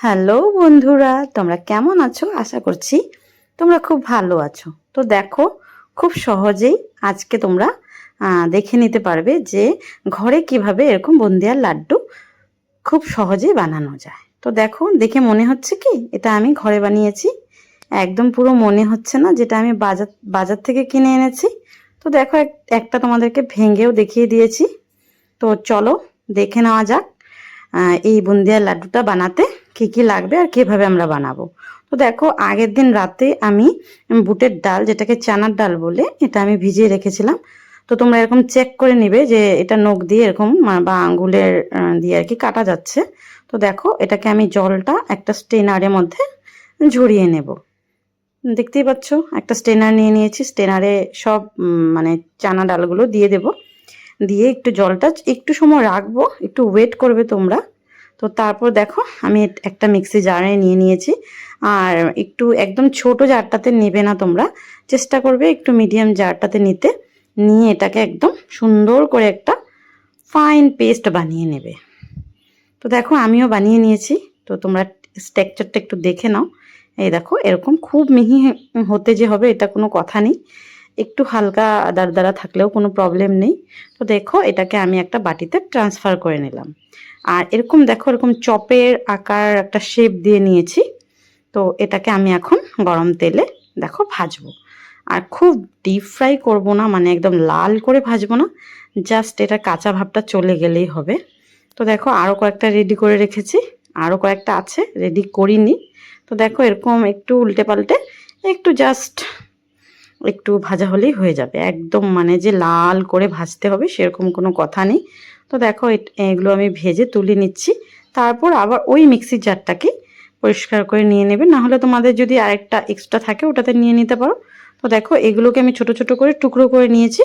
Hello বন্ধুরা, তোমরা কেমন আছো? আশা করছি তোমরা খুব ভালো আছো। তো দেখো, খুব সহজেই আজকে তোমরা দেখে নিতে পারবে যে ঘরে কিভাবে এরকম বুন্দিয়ার লাড্ডু খুব সহজেই বানানো যায়। তো দেখো, দেখে মনে হচ্ছে কি এটা আমি ঘরে বানিয়েছি? একদম পুরো মনে হচ্ছে না যেটা আমি বাজার থেকে কিনে এনেছি। তো দেখো, একটা তোমাদেরকে ভেঙেও দেখিয়ে দিয়েছি। তো চলো দেখে নেওয়া যাক এই বুন্দিয়ার লাড্ডুটা বানাতে কি কি লাগবে আর কিভাবে আমরা বানাবো। তো দেখো, আগের দিন রাতে আমি বুটের ডাল, যেটাকে চানার ডাল বলে, এটা আমি ভিজিয়ে রেখেছিলাম। তো তোমরা এরকম চেক করে নিবে যে এটা নখ দিয়ে এরকম বা আঙ্গুলের দিয়ে আর কি কাটা যাচ্ছে। তো দেখো, এটাকে আমি জলটা একটা স্টেনারের মধ্যে ঝরিয়ে নেব। দেখতেই পাচ্ছ, একটা স্টেনার নিয়ে নিয়েছি। স্টেনারে সব মানে চানা ডালগুলো দিয়ে দেব। দিয়ে একটু জলটা একটু সময় রাখবো, একটু ওয়েট করবে তোমরা। তো তারপর দেখো, আমি একটা মিক্সি জারে নিয়ে নিয়েছি। আর একটু একদম ছোট জারটাতে নেবে না তোমরা, চেষ্টা করবে একটু মিডিয়াম জারটাতে নিতে। নিয়ে এটাকে একদম সুন্দর করে একটা ফাইন পেস্ট বানিয়ে নেবে। তো দেখো, আমিও বানিয়ে নিয়েছি। তো তোমরা স্ট্রাকচারটা একটু দেখে নাও। এই দেখো, এরকম খুব মিহি হতে যে হবে এটা কোনো কথা নেই, একটু হালকা দাঁড়া থাকলেও কোনো প্রবলেম নেই। তো দেখো, এটাকে আমি একটা বাটিতে ট্রান্সফার করে নিলাম। আর এরকম দেখো, এরকম চপের আকার একটা শেপ দিয়ে নিয়েছি। তো এটাকে আমি এখন গরম তেলে দেখো ভাজবো। আর খুব ডিপ ফ্রাই করবো না, মানে একদম লাল করে ভাজবো না, জাস্ট এটা কাঁচা ভাবটা চলে গেলেই হবে। তো দেখো, আরও কয়েকটা রেডি করে রেখেছি, আরও কয়েকটা আছে রেডি করিনি। তো দেখো, এরকম একটু উল্টে পাল্টে একটু জাস্ট একটু ভাজা হলেই হয়ে যাবে। একদম মানে যে লাল করে ভাজতে হবে সেরকম কোনো কথা নেই। তো দেখো, এগুলো আমি ভেজে তুলে নিচ্ছি। তারপর আবার ওই মিক্সির জারটাকে পরিষ্কার করে নিয়ে নেবে, নাহলে তোমাদের যদি আরেকটা এক্সট্রা থাকে ওটাতে নিয়ে নিতে পারো। তো দেখো, এগুলোকে আমি ছোট ছোট করে টুকরো করে নিয়েছি,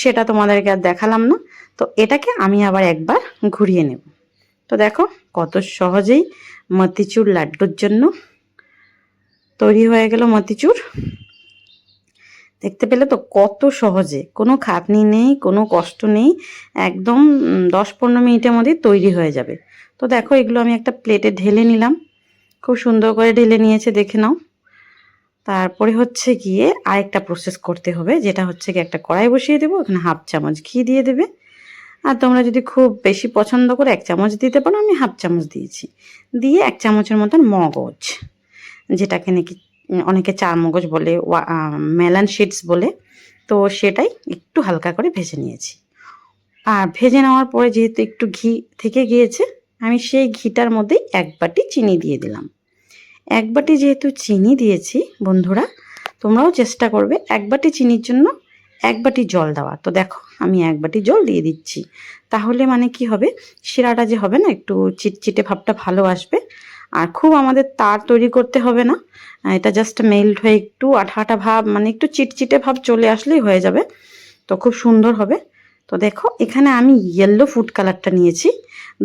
সেটা তোমাদেরকে আর দেখালাম না। তো এটাকে আমি আবার একবার ঘুরিয়ে নেব। তো দেখো, কত সহজেই মতিচুর লাড্ডুর জন্য তৈরি হয়ে গেল মতিচুর। দেখতে পেলে তো কত সহজে, কোনো খাটনি নেই, কোনো কষ্ট নেই, একদম 10-15 মিনিটের মধ্যে তৈরি হয়ে যাবে। তো দেখো, এগুলো আমি একটা প্লেটে ঢেলে নিলাম। খুব সুন্দর করে ঢেলে নিয়েছে, দেখে নাও। তারপরে হচ্ছে গিয়ে আরেকটা প্রসেস করতে হবে, যেটা হচ্ছে গিয়ে একটা কড়াই বসিয়ে দেবো, ওখানে 1/2 চামচ ঘি দিয়ে দেবে। আর তোমরা যদি খুব বেশি পছন্দ করে 1 চামচ দিতে পারো, আমি 1/2 চামচ দিয়েছি। দিয়ে 1 চামচের মতন মগজ, যেটাকে নাকি অনেকে চারমগজ বলে, মেলান সিডস বলে, তো সেটাই একটু হালকা করে ভেজে নিয়েছি। আর ভেজে নেওয়ার পরে যেহেতু একটু ঘি থেকে গিয়েছে, আমি সেই ঘিটার মধ্যেই 1 বাটি চিনি দিয়ে দিলাম। 1 বাটি যেহেতু চিনি দিয়েছি বন্ধুরা, তোমরাও চেষ্টা করবে 1 বাটি চিনির জন্য 1 বাটি জল দেওয়া। তো দেখো, আমি 1 বাটি জল দিয়ে দিচ্ছি। তাহলে মানে কি হবে, শিরাটা যে হবে না, একটু চিটচিটে ভাবটা ভালো আসবে। আর খুব আমাদের তার তৈরি করতে হবে না, এটা জাস্ট মেল্ট হয়ে একটু আঠা আঠা ভাব, মানে একটু চিটচিটে ভাব চলে আসলেই হয়ে যাবে। তো খুব সুন্দর হবে। তো দেখো, এখানে আমি ইয়েলো ফুড কালারটা নিয়েছি।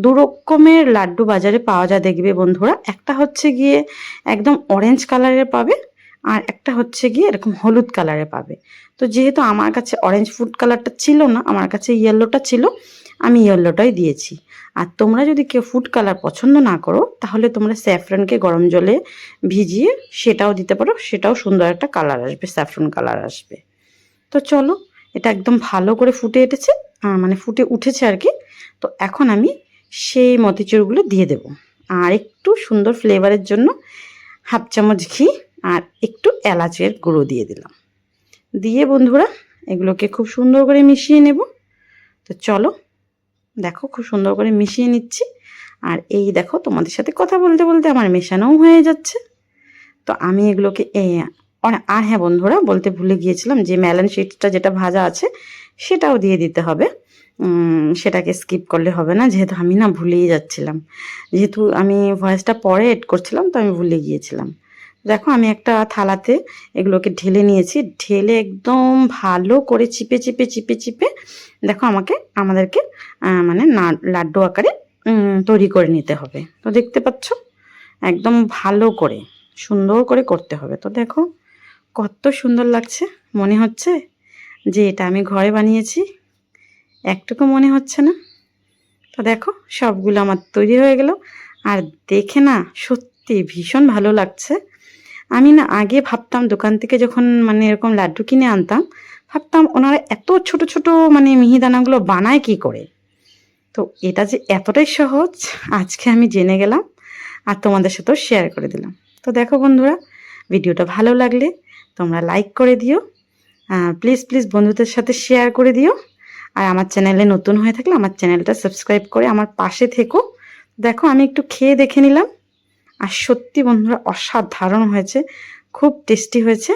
2 রকমের লাড্ডু বাজারে পাওয়া যায় দেখবে বন্ধুরা, একটা হচ্ছে গিয়ে একদম অরেঞ্জ কালারের পাবে, আর একটা হচ্ছে গিয়ে এরকম হলুদ কালারের পাবে। তো যেহেতু আমার কাছে অরেঞ্জ ফুড কালারটা ছিল না, আমার কাছে ইয়েলোটা ছিল, আমি ইয়েলোটাই দিয়েছি। আর তোমরা যদি কেউ ফুড কালার পছন্দ না করো, তাহলে তোমরা স্যাফরনকে গরম জলে ভিজিয়ে সেটাও দিতে পারো, সেটাও সুন্দর একটা কালার আসবে, স্যাফরন কালার আসবে। তো চলো, এটা একদম ভালো করে ফুটে উঠেছে, মানে ফুটে উঠেছে আর কি। তো এখন আমি সেই মতিচুরগুলো দিয়ে দেব। আর একটু সুন্দর ফ্লেভারের জন্য 1/2 চামচ ঘি আর একটু এলাচের গুঁড়ো দিয়ে দিলাম। দিয়ে বন্ধুরা, এগুলোকে খুব সুন্দর করে মিশিয়ে নেব। তো চলো, দেখো খুব সুন্দর করে মিশিয়ে নিচ্ছি। আর এই দেখো, তোমাদের সাথে কথা বলতে বলতে আমার মেশানোও হয়ে যাচ্ছে। তো আমি এগুলোকে আর হ্যাঁ বন্ধুরা, বলতে ভুলে গিয়েছিলাম যে মেলন শিটসটা যেটা ভাজা আছে সেটাও দিয়ে দিতে হবে। সেটাকে স্কিপ করলে হবে না, যেহেতু আমি না ভুলেই যাচ্ছিলাম, যেহেতু আমি ভয়েসটা পরে এড করছিলাম, তো আমি ভুলে গিয়েছিলাম। দেখো, আমি একটা থালাতে এগুলোকে ঢেলে নিয়েছি। ঢেলে একদম ভালো করে চিপে চিপে চিপে চিপে দেখো, আমাদেরকে মানে লাড্ডু আকারে তৈরি করে নিতে হবে। তো দেখতে পাচ্ছ, একদম ভালো করে সুন্দর করে করতে হবে। তো দেখো, কত সুন্দর লাগছে, মনে হচ্ছে যে এটা আমি ঘরে বানিয়েছি, একটুকু মনে হচ্ছে না। তো দেখো, সবগুলো আমার তৈরি হয়ে গেল। আর দেখে না সত্যি ভীষণ ভালো লাগছে। আমি না আগে ভাবতাম দোকান থেকে যখন মানে এরকম লাড্ডু কিনে আনতাম, ভাবতাম ওনারা এত ছোট ছোট মানে মিহিদানাগুলো বানায় কি করে। তো এটা যে এতটাই সহজ আজকে আমি জেনে গেলাম আর তোমাদের সাথেও শেয়ার করে দিলাম। তো দেখো বন্ধুরা, ভিডিওটা ভালো লাগলে তোমরা লাইক করে দিও, প্লিজ প্লিজ বন্ধুদের সাথে শেয়ার করে দিও। আর আমার চ্যানেলে নতুন হয়ে থাকলে আমার চ্যানেলটা সাবস্ক্রাইব করে আমার পাশে থেকো। দেখো আমি একটু খেয়ে দেখে নিলাম, আর সত্যি বন্ধুরা অসাধারণ হয়েছে, খুব টেস্টি হয়েছে।